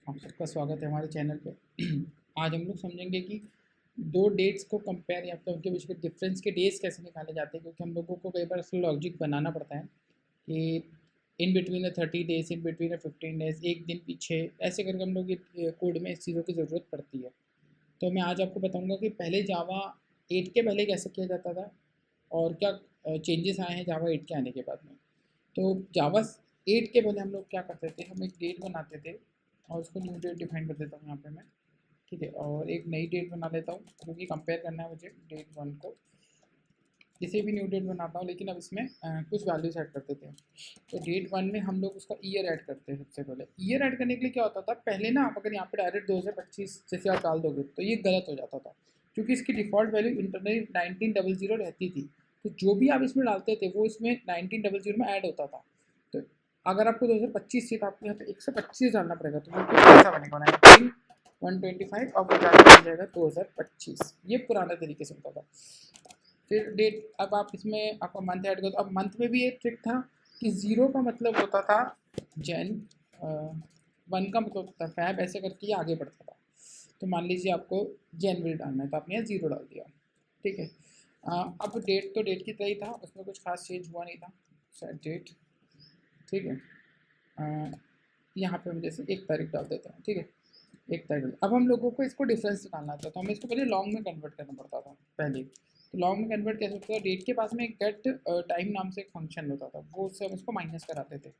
आप सबका स्वागत है हमारे चैनल पे। आज हम लोग समझेंगे कि दो डेट्स को कंपेयर या फिर उनके बीच के डिफरेंस के डेज कैसे निकाले जाते हैं, क्योंकि हम लोगों को कई बार असली लॉजिक बनाना पड़ता है कि in between 30 days, in between 15 days, एक दिन पीछे, ऐसे करके हम लोग ये कोड में इस चीज़ों की ज़रूरत पड़ती है। तो मैं आज आपको बताऊँगा कि पहले जावा 8 के पहले कैसे किया जाता था और क्या चेंजेस आए हैं जावा 8 के आने के बाद में। तो जावा 8 के पहले हम लोग क्या करते थे, हम एक डेट बनाते थे और उसको न्यू डेट डिफाइन कर देता हूँ यहाँ पे मैं। ठीक है, और एक नई डेट बना लेता हूँ क्योंकि कंपेयर करना है मुझे डेट वन को। इसे भी न्यू डेट बनाता हूँ, लेकिन अब इसमें कुछ वैल्यूज ऐड करते थे। तो डेट वन में हम लोग उसका ईयर ऐड करते हैं। सबसे पहले ईयर ऐड करने के लिए क्या होता था, पहले ना आप अगर यहाँ पे डायरेक्ट 2025 जैसे आप डाल दोगे तो ये गलत हो जाता था, क्योंकि इसकी डिफ़ॉल्ट वैल्यू इंटरनली 1900 रहती थी। तो जो भी आप इसमें डालते थे वो इसमें 1900 में ऐड होता था। तो अगर आपको 2025 चाहिए तो आपको यहाँ पे 125 डालना पड़ेगा, तो वो कुछ ऐसा बनेगा 19 125 और वो जाकर बन जाएगा 2025। ये पुराने तरीके से होता था। फिर डेट, अब आप इसमें आपका मंथ ऐड करो। अब मंथ में भी एक ट्रिक था कि ज़ीरो का मतलब होता था जैन, वन का मतलब होता था फैब, ऐसे करके ये आगे बढ़ता था। तो मान लीजिए आपको जनवरी डालना है तो आपने यहाँ ज़ीरो डाल दिया। ठीक है। अब डेट तो डेट की तरह ही था, उसमें कुछ खास चेंज हुआ नहीं था। Set date. ठीक है। यहाँ पे हम जैसे 1 तारीख डाल देते हैं। ठीक है, 1 तारीख। अब हम लोगों को इसको डिफरेंस निकालना था, तो हमें इसको पहले लॉन्ग में कन्वर्ट करना पड़ता था पहले। तो लॉन्ग में कन्वर्ट कैसे होता था, डेट के पास में एक गेट टाइम नाम से एक फंक्शन होता था, वो उससे हम इसको माइनस कराते थे।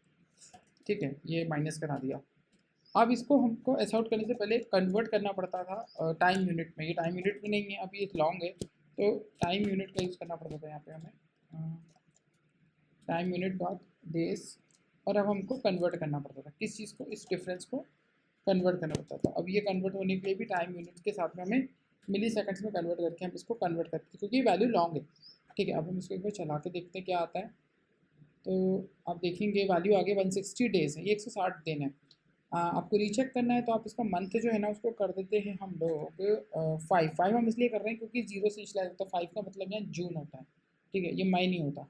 ठीक है, ये माइनस करा दिया। अब इसको हमको ऐसा आउट करने से पहले कन्वर्ट करना पड़ता था टाइम यूनिट में। ये टाइम यूनिट में नहीं है, अभी ये लॉन्ग है, तो टाइम यूनिट का यूज़ करना पड़ता था यहाँ पे हमें। Time unit dot days. और अब हमको कन्वर्ट करना पड़ता था किस चीज़ को, इस डिफरेंस को कन्वर्ट करना पड़ता था। अब ये कन्वर्ट होने के लिए भी टाइम यूनिट के साथ में हमें मिली सेकंड्स में कन्वर्ट करके हम इसको कन्वर्ट करते हैं, क्योंकि वैल्यू लॉन्ग है। ठीक है, अब हम इसको एक बार चला के देखते हैं क्या आता है। तो आप देखेंगे वैल्यू आगे 160 डेज़ है, ये 160 दिन है। आपको रीचेक करना है तो आप इसका मंथ जो है ना उसको कर देते हैं हम लोग 5 हम इसलिए कर रहे हैं क्योंकि जीरो से निचला जाता है। 5 का मतलब यहाँ जून होता है। ठीक है, ये मई नहीं होता।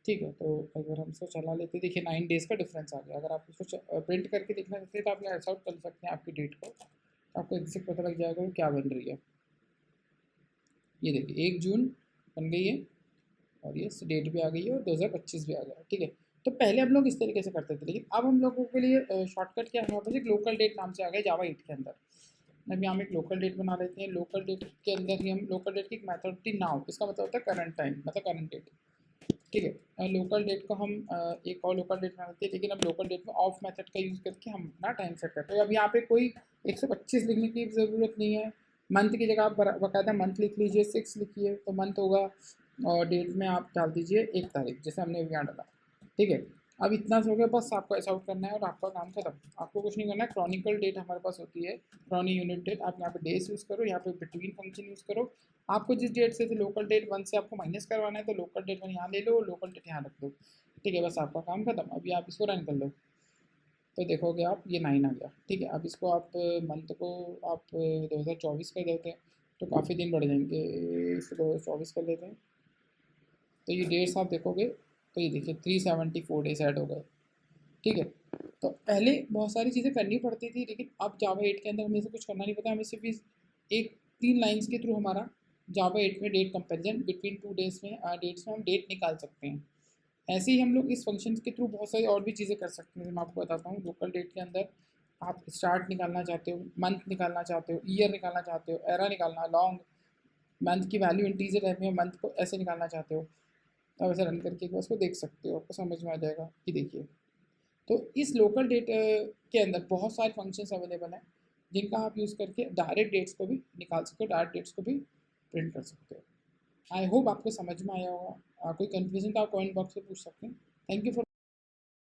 ठीक है, तो अगर हम इसको चला लेते हैं, देखिए 9 डेज़ का डिफरेंस आ गया। अगर आप इसको प्रिंट करके देखना चाहते हैं तो आप यहाँ ऐसा आउट कर सकते हैं आपकी डेट को, तो आपको एग्जैक्ट पता लग जाएगा वो क्या बन रही है। ये देखिए 1 जून बन गई है, और ये डेट भी आ गई है और 2025 भी आ गया है। ठीक है, तो पहले हम लोग इस तरीके से करते थे, लेकिन अब हम लोगों के लिए शॉर्टकट क्या है, हमारे पास एक लोकल डेट नाम से आ गया जावा 8 के अंदर। अब यहाँ हम एक लोकल डेट बना लेते हैं। लोकल डेट के अंदर ही हम लोकल डेट की एक मेथड होती है नाउ, इसका मतलब होता है करंट टाइम, मतलब करंट डेट। ठीक है, लोकल डेट को हम एक और लोकल डेट बनाते हैं, लेकिन अब लोकल डेट में ऑफ मेथड का यूज़ करके हम अपना टाइम सेट करते हैं। अब यहाँ पे कोई 125 लिखने की ज़रूरत नहीं है। मंथ की जगह आप बाकायदा मंथ लिख लीजिए, 6 लिखिए तो मंथ होगा, और डेट में आप डाल दीजिए 1 तारीख, जैसे हमने यहाँ डाला। ठीक है, अब इतना हो गया, बस आपको ऐसा आउट करना है और आपका काम खत्म। आपको कुछ नहीं करना है। क्रॉनिकल डेट हमारे पास होती है, क्रॉनी यूनिट डेट। आप यहाँ पे डेज यूज़ करो, यहाँ पे बिटवीन फंक्शन यूज़ करो। आपको जिस डेट से थे लोकल डेट वन से आपको माइनस करवाना है, तो लोकल डेट वन यहाँ ले लो, लोकल डेट यहाँ रख दो। ठीक है, बस आपका काम खत्म। अभी आप इसको रन कर लो तो देखोगे आप ये 9 आ गया। ठीक है, अब इसको आप मंथ को आप 2024 कर देते हैं तो काफ़ी दिन बढ़ जाएंगे। इसको 2024 कर लेते हैं तो ये डेट्स आप देखोगे तो ये देखिए 374 डेज ऐड हो गए। ठीक है, तो पहले बहुत सारी चीज़ें करनी पड़ती थी, लेकिन अब जावा 8 के अंदर हमें से कुछ करना नहीं पड़ता। हमें सिर्फ इस एक 3 लाइन्स के थ्रू हमारा जावा 8 में डेट कंपैरिजन बिटवीन 2 डेज में डेट्स में हम डेट निकाल सकते हैं। ऐसे ही हम लोग इस फंक्शन के थ्रू बहुत सारी और भी चीज़ें कर सकते हैं। मैं आपको बताता हूँ, लोकल डेट के अंदर आप स्टार्ट निकालना चाहते हो, मंथ निकालना चाहते हो, ईयर निकालना चाहते हो, एरा निकालना, लॉन्ग मंथ की वैल्यू इंटीजर रहती है, मंथ को ऐसे निकालना चाहते हो, तो आप ऐसे रन करके एक बार उसको देख सकते हो, आपको समझ में आ जाएगा कि देखिए। तो इस लोकल डेट के अंदर बहुत सारे फंक्शंस अवेलेबल हैं जिनका आप यूज़ करके डायरेक्ट डेट्स को भी निकाल सकते हो, डायरेक्ट डेट्स को भी प्रिंट कर सकते हो। आई होप आपको समझ में आया होगा। कोई कन्फ्यूजन तो आप कमेंट बॉक्स में पूछ सकते हैं। Thank you for